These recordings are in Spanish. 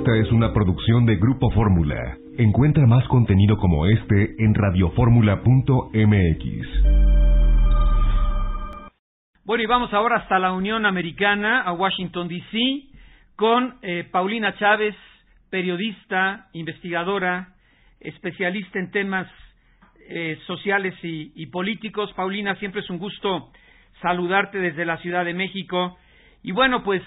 Esta es una producción de Grupo Fórmula. Encuentra más contenido como este en radioformula.mx. Bueno, y vamos ahora hasta la Unión Americana, a Washington, D.C., con Paulina Chávez, periodista, investigadora, especialista en temas sociales y políticos. Paulina, siempre es un gusto saludarte desde la Ciudad de México. Y bueno, pues,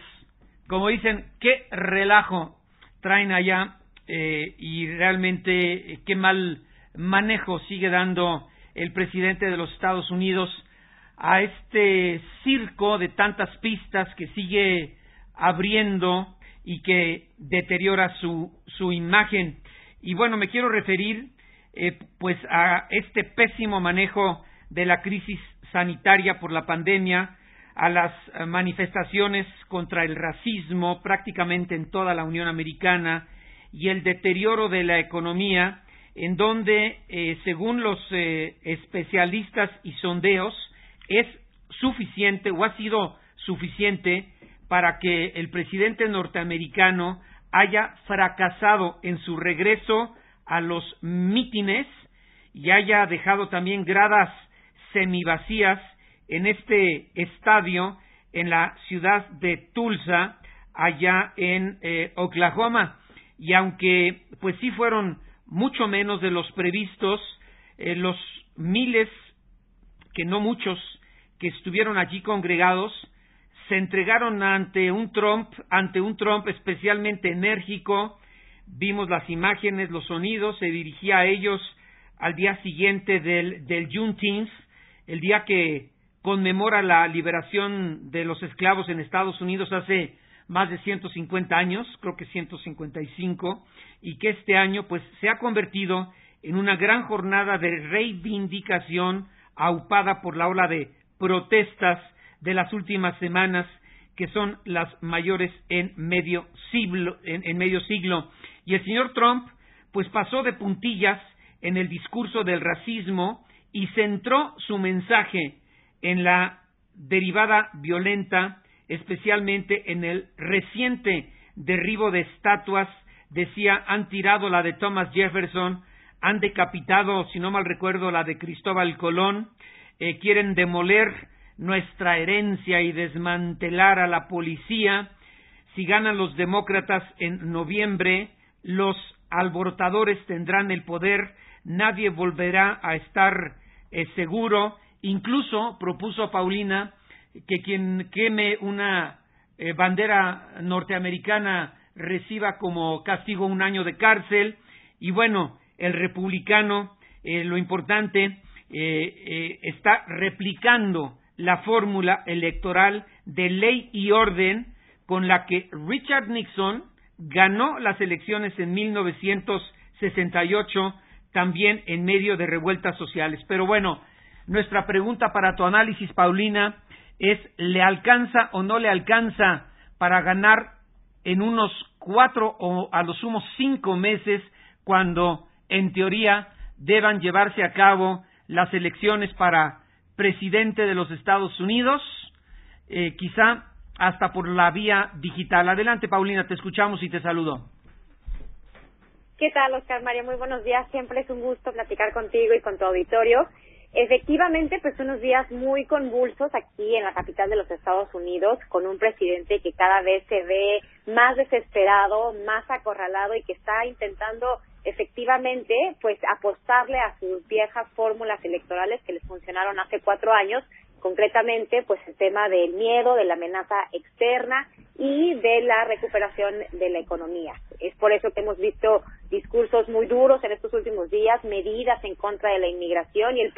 como dicen, qué relajo traen allá y realmente qué mal manejo sigue dando el presidente de los Estados Unidos a este circo de tantas pistas que sigue abriendo y que deteriora su imagen. Y bueno, me quiero referir pues a este pésimo manejo de la crisis sanitaria por la pandemia, a las manifestaciones contra el racismo prácticamente en toda la Unión Americana y el deterioro de la economía, en donde, según los especialistas y sondeos, es suficiente o ha sido suficiente para que el presidente norteamericano haya fracasado en su regreso a los mítines y haya dejado también gradas semivacías en este estadio en la ciudad de Tulsa, allá en Oklahoma. Y aunque pues sí fueron mucho menos de los previstos, los miles, que no muchos, que estuvieron allí congregados, se entregaron ante un Trump especialmente enérgico. Vimos las imágenes, los sonidos, se dirigía a ellos al día siguiente del Juneteenth, el día que conmemora la liberación de los esclavos en Estados Unidos hace más de 150 años, creo que 155, y que este año pues se ha convertido en una gran jornada de reivindicación aupada por la ola de protestas de las últimas semanas, que son las mayores en medio siglo. Y el señor Trump pues pasó de puntillas en el discurso del racismo y centró su mensaje en la derivada violenta, especialmente en el reciente derribo de estatuas. Decía, han tirado la de Thomas Jefferson, han decapitado, si no mal recuerdo, la de Cristóbal Colón, quieren demoler nuestra herencia y desmantelar a la policía. Si ganan los demócratas en noviembre, los alborotadores tendrán el poder, nadie volverá a estar seguro. Incluso propuso Paulina que quien queme una bandera norteamericana reciba como castigo 1 año de cárcel. Y bueno, el republicano, lo importante, está replicando la fórmula electoral de ley y orden con la que Richard Nixon ganó las elecciones en 1968, también en medio de revueltas sociales. Pero bueno, nuestra pregunta para tu análisis, Paulina, es: ¿le alcanza o no le alcanza para ganar en unos 4 o a lo sumo 5 meses, cuando en teoría deban llevarse a cabo las elecciones para presidente de los Estados Unidos, quizá hasta por la vía digital? Adelante, Paulina, te escuchamos y te saludo. ¿Qué tal, Oscar Mario? Muy buenos días. Siempre es un gusto platicar contigo y con tu auditorio. Efectivamente, pues unos días muy convulsos aquí en la capital de los Estados Unidos, con un presidente que cada vez se ve más desesperado, más acorralado y que está intentando efectivamente pues apostarle a sus viejas fórmulas electorales que les funcionaron hace 4 años, concretamente pues el tema del miedo, de la amenaza externa y de la recuperación de la economía. Es por eso que hemos visto discursos muy duros en estos últimos días, medidas en contra de la inmigración, y el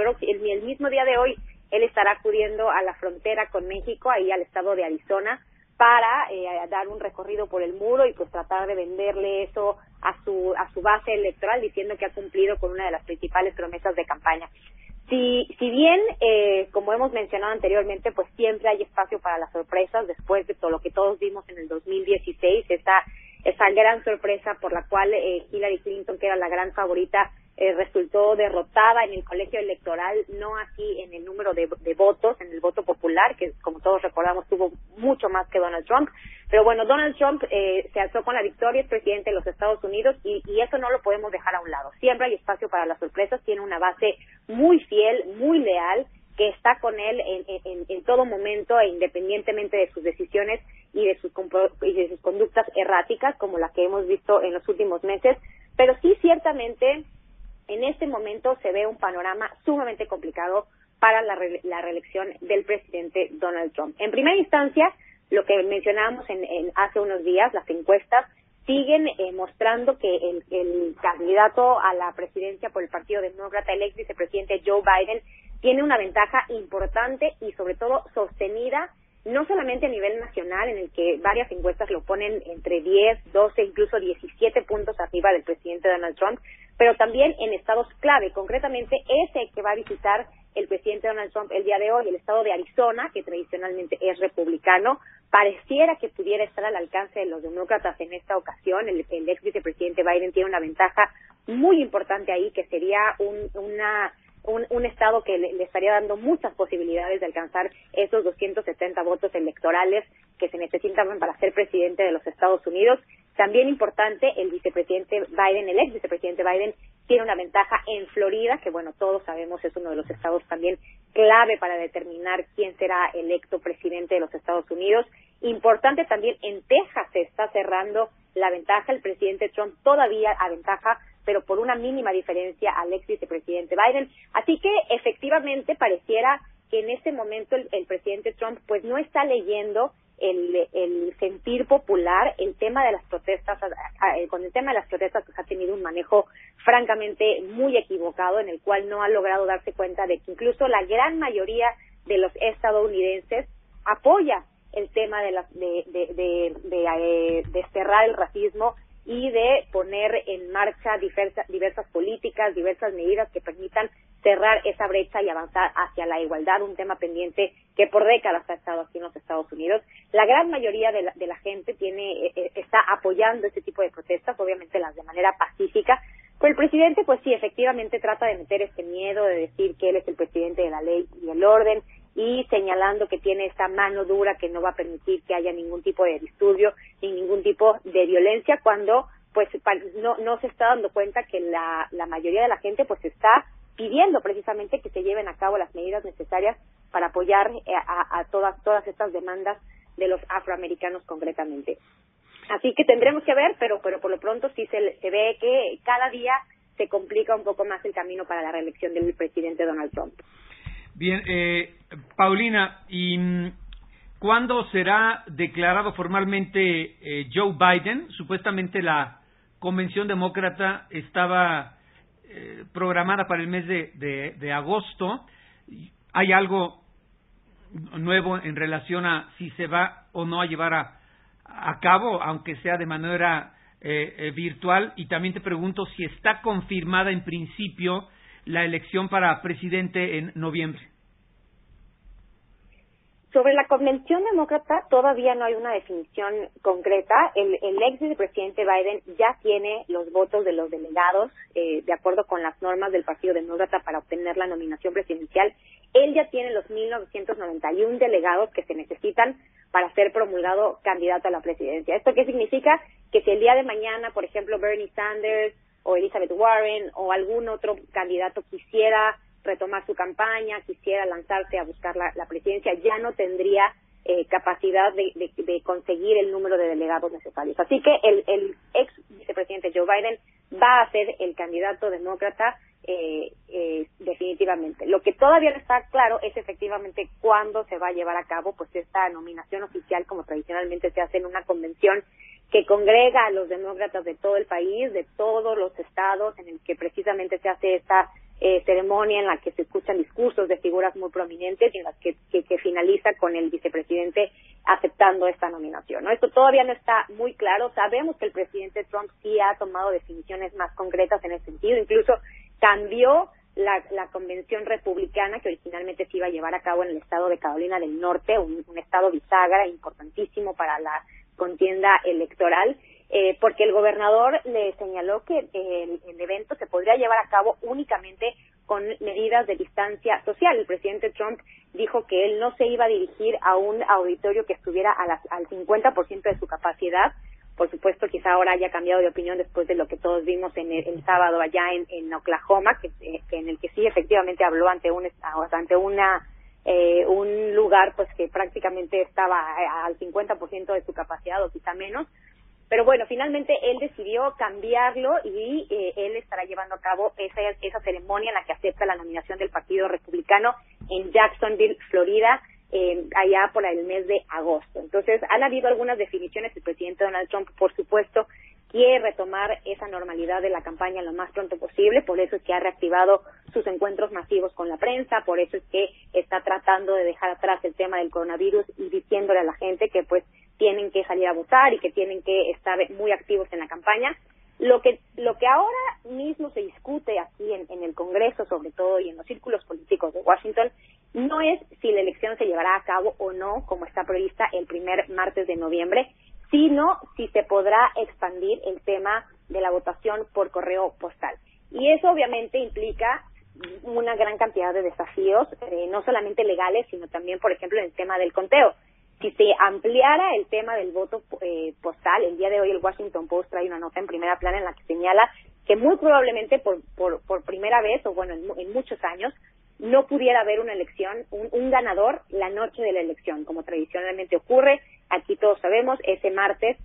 mismo día de hoy él estará acudiendo a la frontera con México, ahí al estado de Arizona, para dar un recorrido por el muro y pues tratar de venderle eso a su base electoral, diciendo que ha cumplido con una de las principales promesas de campaña. Si bien, como hemos mencionado anteriormente, pues siempre hay espacio para las sorpresas, después de todo lo que todos vimos en el 2016, esa gran sorpresa por la cual Hillary Clinton, que era la gran favorita, resultó derrotada en el colegio electoral, no así en el número de votos, en el voto popular, que como todos recordamos tuvo mucho más que Donald Trump. Pero bueno, Donald Trump se alzó con la victoria, es presidente de los Estados Unidos y eso no lo podemos dejar a un lado. Siempre hay espacio para las sorpresas, tiene una base muy fiel, muy leal, que está con él en todo momento e independientemente de sus decisiones y de sus conductas erráticas, como las que hemos visto en los últimos meses. Pero sí, ciertamente, en este momento se ve un panorama sumamente complicado para la reelección del presidente Donald Trump. En primera instancia, lo que mencionábamos hace unos días, las encuestas siguen mostrando que el candidato a la presidencia por el Partido Demócrata, el ex vicepresidente Joe Biden, tiene una ventaja importante y sobre todo sostenida, no solamente a nivel nacional, en el que varias encuestas lo ponen entre 10, 12, incluso 17 puntos arriba del presidente Donald Trump, pero también en estados clave, concretamente ese que va a visitar el presidente Donald Trump el día de hoy, el estado de Arizona, que tradicionalmente es republicano, pareciera que pudiera estar al alcance de los demócratas en esta ocasión. El ex vicepresidente Biden tiene una ventaja muy importante ahí, que sería un estado que le estaría dando muchas posibilidades de alcanzar esos 270 votos electorales que se necesitan para ser presidente de los Estados Unidos. También importante, el ex vicepresidente Biden, tiene una ventaja en Florida, que bueno, todos sabemos es uno de los estados también clave para determinar quién será electo presidente de los Estados Unidos. Importante también, en Texas se está cerrando la ventaja, el presidente Trump todavía aventaja, pero por una mínima diferencia al ex vicepresidente Biden. Así que efectivamente pareciera que en este momento el presidente Trump pues no está leyendo el sentir popular. El tema de las protestas, con el tema de las protestas pues ha tenido un manejo francamente muy equivocado, en el cual no ha logrado darse cuenta de que incluso la gran mayoría de los estadounidenses apoya el tema de desterrar el racismo y de poner en marcha diversas políticas, diversas medidas que permitan cerrar esa brecha y avanzar hacia la igualdad, un tema pendiente que por décadas ha estado aquí en los Estados Unidos. La gran mayoría de la gente está apoyando este tipo de protestas, obviamente las de manera pacífica, pero el presidente pues sí, efectivamente trata de meter este miedo, de decir que él es el presidente de la ley y el orden, y señalando que tiene esta mano dura que no va a permitir que haya ningún tipo de disturbio ni ningún tipo de violencia, cuando pues no se está dando cuenta que la mayoría de la gente pues está pidiendo precisamente que se lleven a cabo las medidas necesarias para apoyar a todas estas demandas de los afroamericanos concretamente. Así que tendremos que ver, pero por lo pronto sí se ve que cada día se complica un poco más el camino para la reelección del presidente Donald Trump. Bien, Paulina, ¿y cuándo será declarado formalmente Joe Biden? Supuestamente la convención demócrata estaba programada para el mes de agosto. ¿Hay algo nuevo en relación a si se va o no a llevar a cabo, aunque sea de manera virtual? Y también te pregunto si está confirmada en principio la elección para presidente en noviembre. Sobre la convención demócrata todavía no hay una definición concreta. El ex vicepresidente Biden ya tiene los votos de los delegados de acuerdo con las normas del Partido Demócrata para obtener la nominación presidencial. Él ya tiene los 1,991 delegados que se necesitan para ser promulgado candidato a la presidencia. ¿Esto qué significa? Que si el día de mañana, por ejemplo, Bernie Sanders o Elizabeth Warren o algún otro candidato quisiera retomar su campaña, quisiera lanzarse a buscar la presidencia, ya no tendría capacidad de conseguir el número de delegados necesarios. Así que el ex vicepresidente Joe Biden va a ser el candidato demócrata definitivamente. Lo que todavía no está claro es efectivamente cuándo se va a llevar a cabo pues esta nominación oficial, como tradicionalmente se hace en una convención que congrega a los demócratas de todo el país, de todos los estados, en el que precisamente se hace esta ceremonia en la que se escuchan discursos de figuras muy prominentes y en las que finaliza con el vicepresidente aceptando esta nominación, ¿no? Esto todavía no está muy claro. Sabemos que el presidente Trump sí ha tomado definiciones más concretas en ese sentido, incluso cambió la convención republicana que originalmente se iba a llevar a cabo en el estado de Carolina del Norte, un estado bisagra importantísimo para la contienda electoral, porque el gobernador le señaló que el evento se podría llevar a cabo únicamente con medidas de distancia social. El presidente Trump dijo que él no se iba a dirigir a un auditorio que estuviera al 50% de su capacidad. Por supuesto, quizá ahora haya cambiado de opinión después de lo que todos vimos el sábado allá en Oklahoma, que en el que sí efectivamente habló ante un lugar pues que prácticamente estaba al 50% de su capacidad o quizá menos. Pero bueno, finalmente él decidió cambiarlo y él estará llevando a cabo esa ceremonia en la que acepta la nominación del Partido Republicano en Jacksonville, Florida, allá por el mes de agosto. Entonces, han habido algunas definiciones. El presidente Donald Trump, por supuesto, quiere retomar esa normalidad de la campaña lo más pronto posible, por eso es que ha reactivado sus encuentros masivos con la prensa, por eso es que está tratando de dejar atrás el tema del coronavirus y diciéndole a la gente que pues tienen que salir a votar y que tienen que estar muy activos en la campaña. Lo que ahora mismo se discute aquí en el Congreso, sobre todo, y en los círculos políticos de Washington, no es si la elección se llevará a cabo o no, como está prevista el primer martes de noviembre, sino si se podrá expandir el tema de la votación por correo postal. Y eso obviamente implica una gran cantidad de desafíos, no solamente legales, sino también, por ejemplo, en el tema del conteo. Si se ampliara el tema del voto postal, el día de hoy el Washington Post trae una nota en primera plana en la que señala que muy probablemente por primera vez, o bueno, en muchos años, no pudiera haber una elección, un ganador la noche de la elección, como tradicionalmente ocurre. Aquí todos sabemos, ese martes,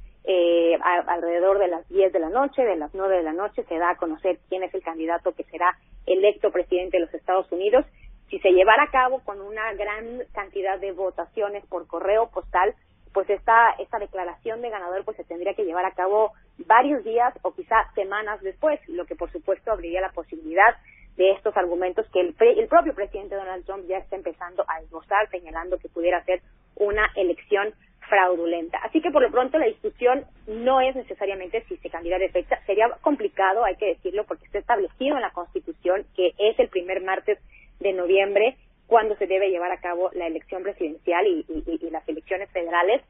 alrededor de las 10 de la noche, de las 9 de la noche, se da a conocer quién es el candidato que será electo presidente de los Estados Unidos. Si se llevara a cabo con una gran cantidad de votaciones por correo postal, pues esta declaración de ganador pues se tendría que llevar a cabo varios días o quizá semanas después, lo que por supuesto abriría la posibilidad de estos argumentos que el propio presidente Donald Trump ya está empezando a esbozar, señalando que pudiera ser una elección fraudulenta. Así que por lo pronto la discusión no es necesariamente si se cambiará de fecha. Sería complicado, hay que decirlo, porque está establecido en la Constitución que es el primer martes de noviembre cuando se debe llevar a cabo la elección presidencial y las elecciones federales,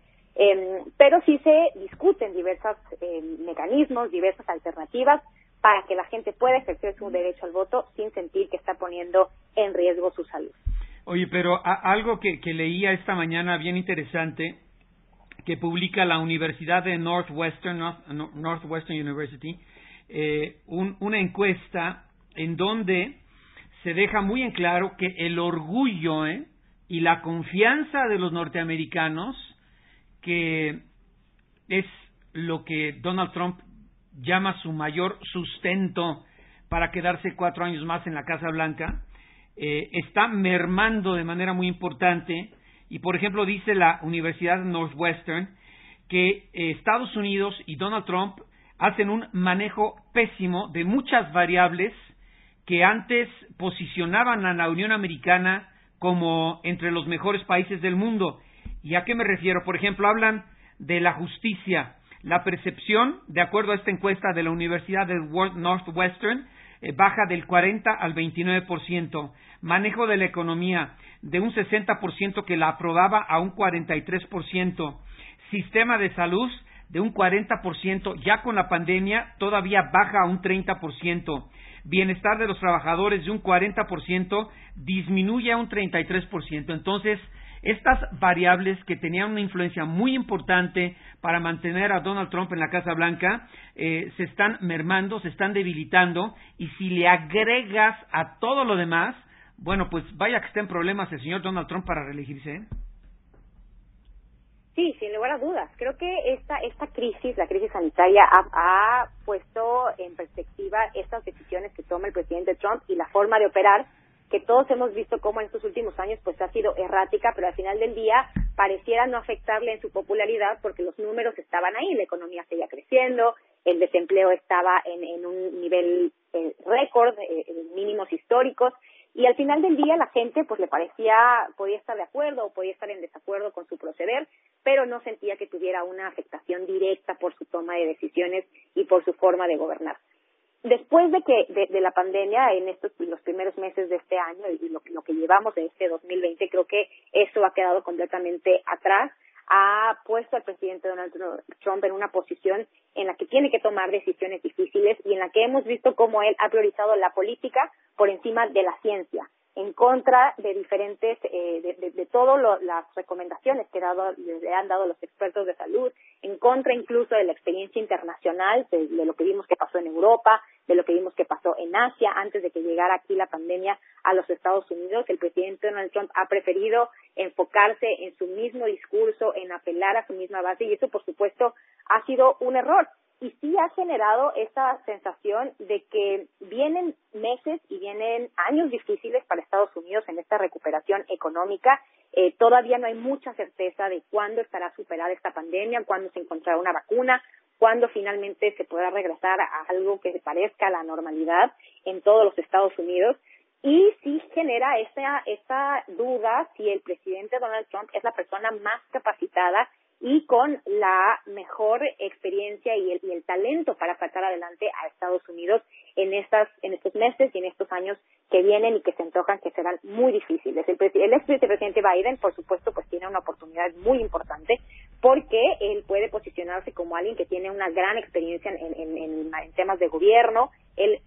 pero sí se discuten diversos mecanismos, diversas alternativas para que la gente pueda ejercer su derecho al voto sin sentir que está poniendo en riesgo su salud. Oye, pero algo que leía esta mañana bien interesante, que publica la Universidad de Northwestern University, una encuesta en donde se deja muy en claro que el orgullo y la confianza de los norteamericanos, que es lo que Donald Trump llama su mayor sustento para quedarse 4 años más en la Casa Blanca, está mermando de manera muy importante. Y por ejemplo dice la Universidad de Northwestern que Estados Unidos y Donald Trump hacen un manejo pésimo de muchas variables que antes posicionaban a la Unión Americana como entre los mejores países del mundo. ¿Y a qué me refiero? Por ejemplo, hablan de la justicia. La percepción, de acuerdo a esta encuesta de la Universidad de Northwestern, baja del 40 al 29%. Manejo de la economía, de un 60% que la aprobaba a un 43%. Sistema de salud, de un 40%, ya con la pandemia todavía baja a un 30%. Bienestar de los trabajadores, de un 40%, disminuye a un 33%. Entonces, estas variables que tenían una influencia muy importante para mantener a Donald Trump en la Casa Blanca, se están mermando, se están debilitando, y si le agregas a todo lo demás, bueno, pues vaya que está en problemas el señor Donald Trump para reelegirse. Sí, sin lugar a dudas. Creo que esta crisis, la crisis sanitaria, ha puesto en perspectiva estas decisiones que toma el presidente Trump y la forma de operar, que todos hemos visto cómo en estos últimos años pues ha sido errática, pero al final del día pareciera no afectarle en su popularidad porque los números estaban ahí, la economía seguía creciendo, el desempleo estaba en un nivel récord, mínimos históricos, y al final del día la gente pues le podía estar de acuerdo o podía estar en desacuerdo con su proceder, pero no sentía que tuviera una afectación directa por su toma de decisiones y por su forma de gobernar. Después de la pandemia, en los primeros meses de este año y lo que llevamos de este 2020, creo que eso ha quedado completamente atrás. ha puesto al presidente Donald Trump en una posición en la que tiene que tomar decisiones difíciles y en la que hemos visto cómo él ha priorizado la política por encima de la ciencia, en contra de diferentes, de todas las recomendaciones que le han dado los expertos de salud, en contra incluso de la experiencia internacional, de lo que vimos que pasó en Europa, de lo que vimos que pasó en Asia antes de que llegara aquí la pandemia a los Estados Unidos. El presidente Donald Trump ha preferido enfocarse en su mismo discurso, en apelar a su misma base, y eso, por supuesto, ha sido un error. Y sí ha generado esa sensación de que vienen meses y vienen años difíciles para Estados Unidos en esta recuperación económica. Todavía no hay mucha certeza de cuándo estará superada esta pandemia, cuándo se encontrará una vacuna, cuándo finalmente se podrá regresar a algo que se parezca a la normalidad en todos los Estados Unidos. Y sí genera esta duda si el presidente Donald Trump es la persona más capacitada y con la mejor experiencia y el talento para sacar adelante a Estados Unidos en estos meses y en estos años que vienen y que se antojan que serán muy difíciles. El ex vicepresidente Biden, por supuesto, pues tiene una oportunidad muy importante porque él puede posicionarse como alguien que tiene una gran experiencia en temas de gobierno. Él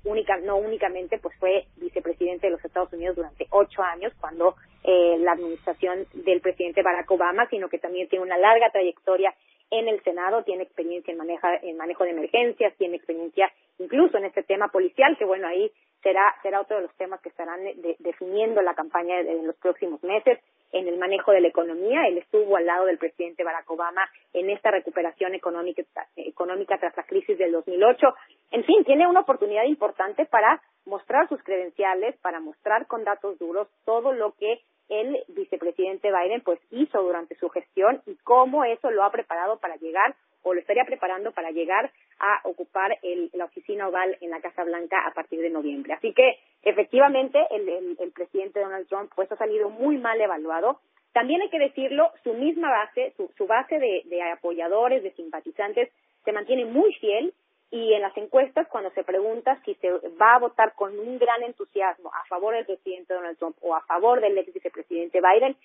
no únicamente pues fue vicepresidente de los Estados Unidos durante 8 años cuando la administración del presidente Barack Obama, sino que también tiene una larga trayectoria en el Senado, tiene experiencia en manejo de emergencias, tiene experiencia incluso en este tema policial, que bueno, ahí será otro de los temas que estarán definiendo la campaña en los próximos meses. En el manejo de la economía, él estuvo al lado del presidente Barack Obama en esta recuperación económica tras la crisis del 2008. En fin, tiene una oportunidad importante para mostrar sus credenciales, para mostrar con datos duros todo lo que el vicepresidente Biden pues hizo durante su gestión y cómo eso lo ha preparado para llegar o lo estaría preparando para llegar a ocupar la oficina oval en la Casa Blanca a partir de noviembre. Así que efectivamente el presidente Donald Trump pues ha salido muy mal evaluado. También hay que decirlo, su misma base, su base de apoyadores, de simpatizantes, se mantiene muy fiel. Y en las encuestas, cuando se pregunta si se va a votar con un gran entusiasmo a favor del presidente Donald Trump o a favor del ex vicepresidente Biden,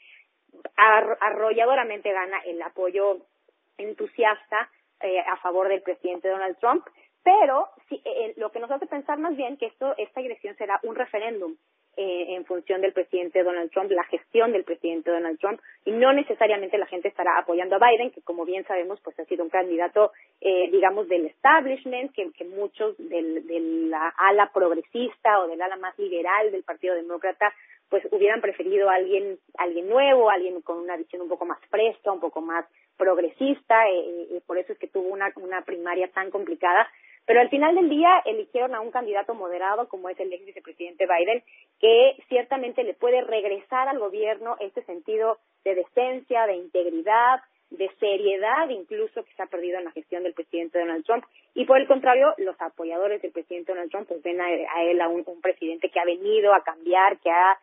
arrolladoramente gana el apoyo entusiasta a favor del presidente Donald Trump. Pero lo que nos hace pensar más bien que esta elección será un referéndum en función del presidente Donald Trump, la gestión del presidente Donald Trump, y no necesariamente la gente estará apoyando a Biden, que como bien sabemos pues ha sido un candidato digamos del establishment, que muchos de la ala progresista o del ala más liberal del Partido Demócrata pues hubieran preferido a alguien nuevo, alguien con una visión un poco más fresca, un poco más progresista, por eso es que tuvo una primaria tan complicada. Pero al final del día eligieron a un candidato moderado como es el ex vicepresidente Biden, que ciertamente le puede regresar al gobierno este sentido de decencia, de integridad, de seriedad, incluso que se ha perdido en la gestión del presidente Donald Trump. Y por el contrario, los apoyadores del presidente Donald Trump pues ven a él un presidente que ha venido a cambiar, que ha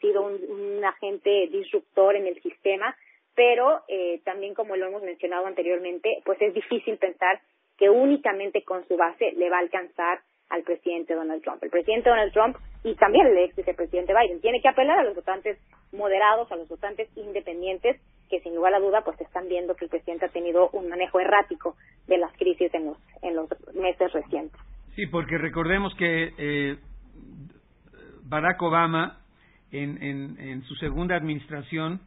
sido un agente disruptor en el sistema, pero también, como lo hemos mencionado anteriormente, pues es difícil pensar que únicamente con su base le va a alcanzar al presidente Donald Trump. El presidente Donald Trump y también el ex vicepresidente Biden tiene que apelar a los votantes moderados, a los votantes independientes, que sin lugar a duda pues están viendo que el presidente ha tenido un manejo errático de las crisis en los meses recientes. Sí, porque recordemos que Barack Obama en su segunda administración,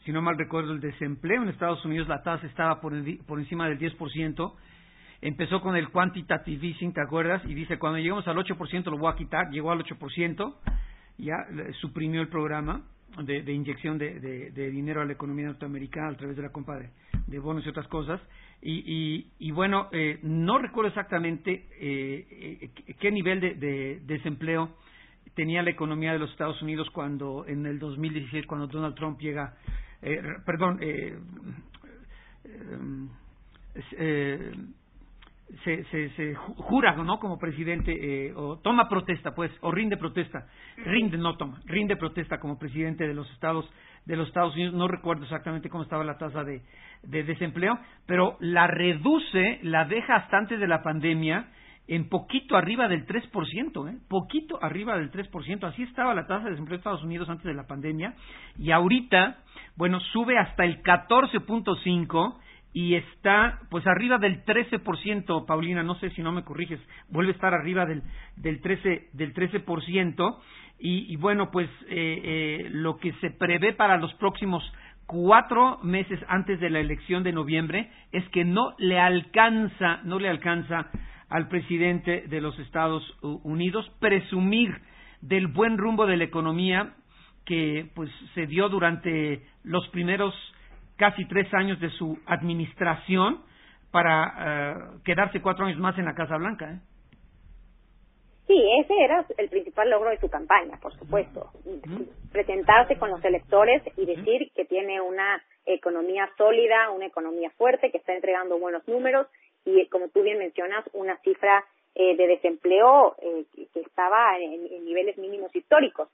si no mal recuerdo, el desempleo en Estados Unidos, la tasa estaba por encima del 10%. Empezó con el quantitative easing, ¿te acuerdas? Y dice, cuando lleguemos al 8% lo voy a quitar. Llegó al 8%, ya suprimió el programa de inyección de dinero a la economía norteamericana a través de la compra de bonos y otras cosas. Y bueno, no recuerdo exactamente qué nivel de desempleo tenía la economía de los Estados Unidos cuando en el 2016, cuando Donald Trump llega, se jura, ¿no?, como presidente, o toma protesta, pues, o rinde protesta, rinde protesta como presidente de los Estados Unidos. No recuerdo exactamente cómo estaba la tasa de desempleo, pero la reduce, la deja hasta antes de la pandemia en poquito arriba del 3%, poquito arriba del 3%. Así estaba la tasa de desempleo de Estados Unidos antes de la pandemia, y ahorita, bueno, sube hasta el 14.5% y está, pues, arriba del 13%, Paulina, no sé si no me corriges, vuelve a estar arriba del 13%, y bueno, pues, lo que se prevé para los próximos 4 meses antes de la elección de noviembre es que no le alcanza al presidente de los Estados Unidos presumir del buen rumbo de la economía que, pues, se dio durante los primeros casi 3 años de su administración para quedarse 4 años más en la Casa Blanca. Sí, ese era el principal logro de su campaña, por supuesto. Presentarse con los electores y decir que tiene una economía sólida, una economía fuerte, que está entregando buenos números y, como tú bien mencionas, una cifra de desempleo que estaba en niveles mínimos históricos.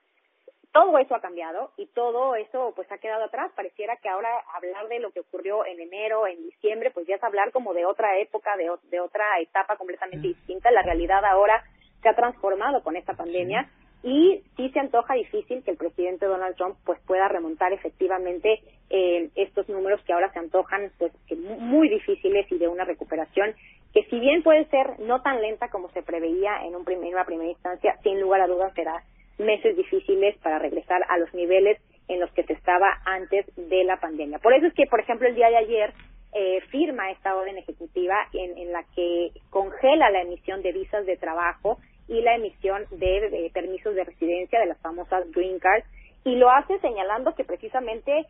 Todo eso ha cambiado y todo eso, pues, ha quedado atrás. Pareciera que ahora hablar de lo que ocurrió en enero, en diciembre, pues ya es hablar como de otra época, de otra etapa completamente distinta. La realidad ahora se ha transformado con esta pandemia y sí se antoja difícil que el presidente Donald Trump, pues, pueda remontar efectivamente estos números que ahora se antojan, pues, muy difíciles, y de una recuperación que, si bien puede ser no tan lenta como se preveía en una primera instancia, sin lugar a dudas será meses difíciles para regresar a los niveles en los que se estaba antes de la pandemia. Por eso es que, por ejemplo, el día de ayer firma esta orden ejecutiva en la que congela la emisión de visas de trabajo y la emisión de permisos de residencia, de las famosas green cards, y lo hace señalando que precisamente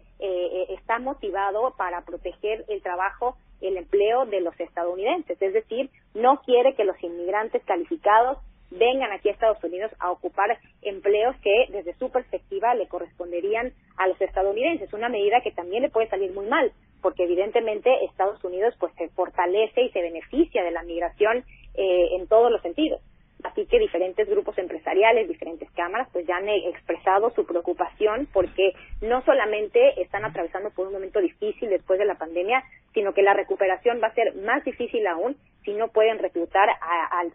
está motivado para proteger el trabajo, el empleo de los estadounidenses. Es decir, no quiere que los inmigrantes calificados vengan aquí a Estados Unidos a ocupar empleos que, desde su perspectiva, le corresponderían a los estadounidenses. Una medida que también le puede salir muy mal, porque evidentemente Estados Unidos, pues, se fortalece y se beneficia de la migración en todos los sentidos. Así que diferentes grupos empresariales, diferentes cámaras, pues, ya han expresado su preocupación, porque no solamente están atravesando por un momento difícil después de la pandemia, sino que la recuperación va a ser más difícil aún si no pueden reclutar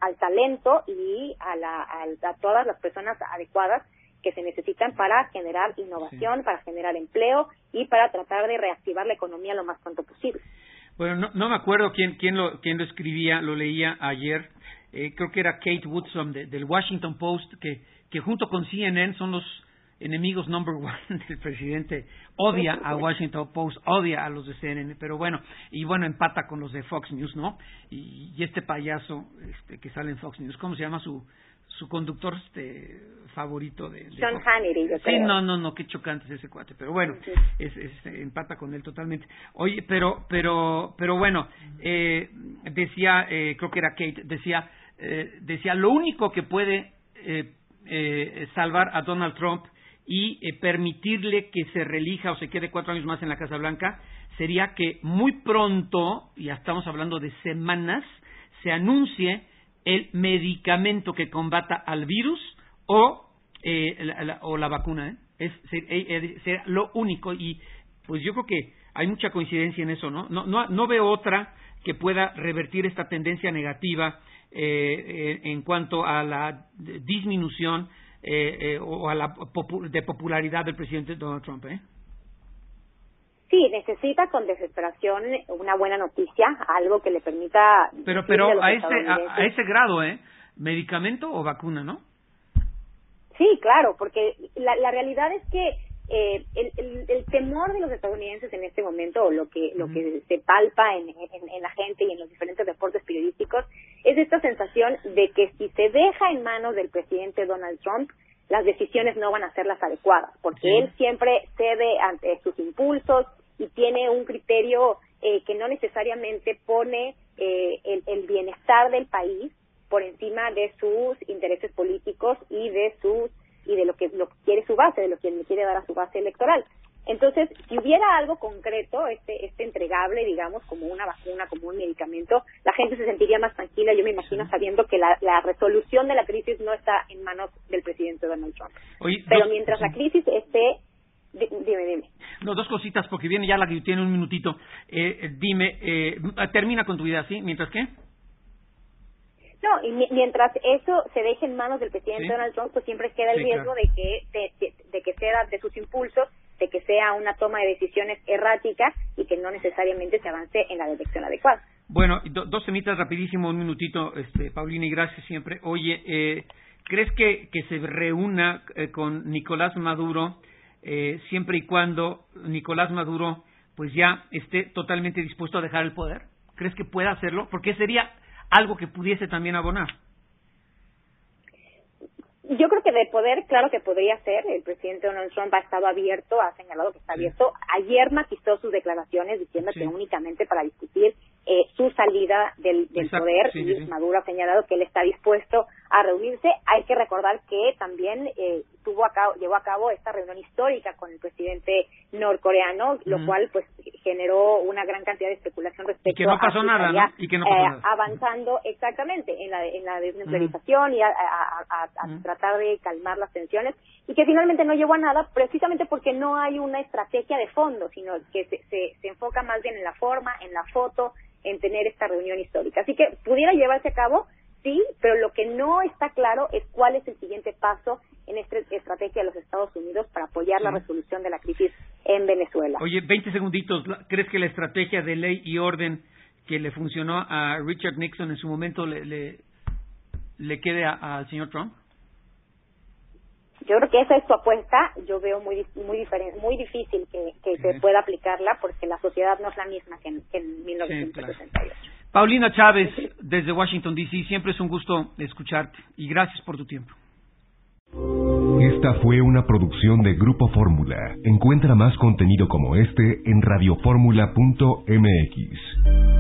al talento y a todas las personas adecuadas que se necesitan para generar innovación, para generar empleo y para tratar de reactivar la economía lo más pronto posible. Bueno, no me acuerdo quién lo escribía, lo leía ayer. Creo que era Kate Woodson del Washington Post, que junto con CNN son los enemigos number one del presidente. Odia a Washington Post, odia a los de CNN, pero bueno, empata con los de Fox News, ¿no? Y este payaso que sale en Fox News, ¿cómo se llama su conductor favorito de Sean Hannity, yo creo. Sí, no, qué chocante es ese cuate, pero bueno, empata con él totalmente. Oye, pero bueno, decía, creo que era Kate, decía, lo único que puede salvar a Donald Trump y permitirle que se reelija o se quede 4 años más en la Casa Blanca sería que muy pronto, ya estamos hablando de semanas, se anuncie el medicamento que combata al virus o la vacuna. Será lo único, y pues yo creo que hay mucha coincidencia en eso, ¿no? No veo otra que pueda revertir esta tendencia negativa en cuanto a la disminución o a la de popularidad del presidente Donald Trump. Sí, necesita con desesperación una buena noticia, algo que le permita... Pero a ese grado, medicamento o vacuna, ¿no? Sí, claro, porque la realidad es que el temor de los estadounidenses en este momento, o lo que se palpa en la gente y en los diferentes reportes periodísticos, es esta sensación de que si se deja en manos del presidente Donald Trump, las decisiones no van a ser las adecuadas, porque él siempre cede ante sus impulsos y tiene un criterio que no necesariamente pone el bienestar del país por encima de sus intereses políticos y de lo que quiere su base, de lo que le quiere dar a su base electoral. Entonces, si hubiera algo concreto, este entregable, digamos, como una vacuna, como un medicamento, la gente se sentiría más tranquila, yo me imagino, sabiendo que la resolución de la crisis no está en manos del presidente Donald Trump. Oye, pero mientras la crisis esté... Dime. No, 2 cositas, porque viene ya la que tiene un minutito. Dime, termina con tu idea, ¿sí? ¿Mientras qué? No, y mientras eso se deje en manos del presidente Donald Trump, pues siempre queda el riesgo de que sea de sus impulsos, de que sea una toma de decisiones errática y que no necesariamente se avance en la dirección adecuada. Bueno, dos temitas rapidísimo, un minutito, Paulina, y gracias siempre. Oye, ¿crees que se reúna con Nicolás Maduro siempre y cuando Nicolás Maduro pues ya esté totalmente dispuesto a dejar el poder? ¿Crees que pueda hacerlo? Porque sería algo que pudiese también abonar. Yo creo que de poder, claro que podría ser. El presidente Donald Trump ha estado abierto, ha señalado que está abierto. Ayer matizó sus declaraciones diciendo que únicamente para discutir su salida del poder, y Maduro ha señalado que él está dispuesto a reunirse. Hay que recordar que también llevó a cabo esta reunión histórica con el presidente norcoreano, lo cual pues generó una gran cantidad de especulación respecto y que no pasó nada, ¿no? Y que no pasó nada. Avanzando exactamente en la desnuclearización y a tratar de calmar las tensiones, y que finalmente no llegó a nada precisamente porque no hay una estrategia de fondo, sino que se enfoca más bien en la forma, en la foto, en tener esta reunión histórica. Así que pudiera llevarse a cabo, sí, pero lo que no está claro es cuál es el siguiente paso en esta estrategia de los Estados Unidos para apoyar la resolución de la crisis en Venezuela. Oye, 20 segunditos. ¿Crees que la estrategia de ley y orden que le funcionó a Richard Nixon en su momento le quede al señor Trump? Yo creo que esa es su apuesta. Yo veo muy difícil que se pueda aplicarla porque la sociedad no es la misma que en 1968. Claro. Paulina Chávez, desde Washington, D.C., siempre es un gusto escucharte y gracias por tu tiempo. Esta fue una producción de Grupo Fórmula. Encuentra más contenido como este en radioformula.mx.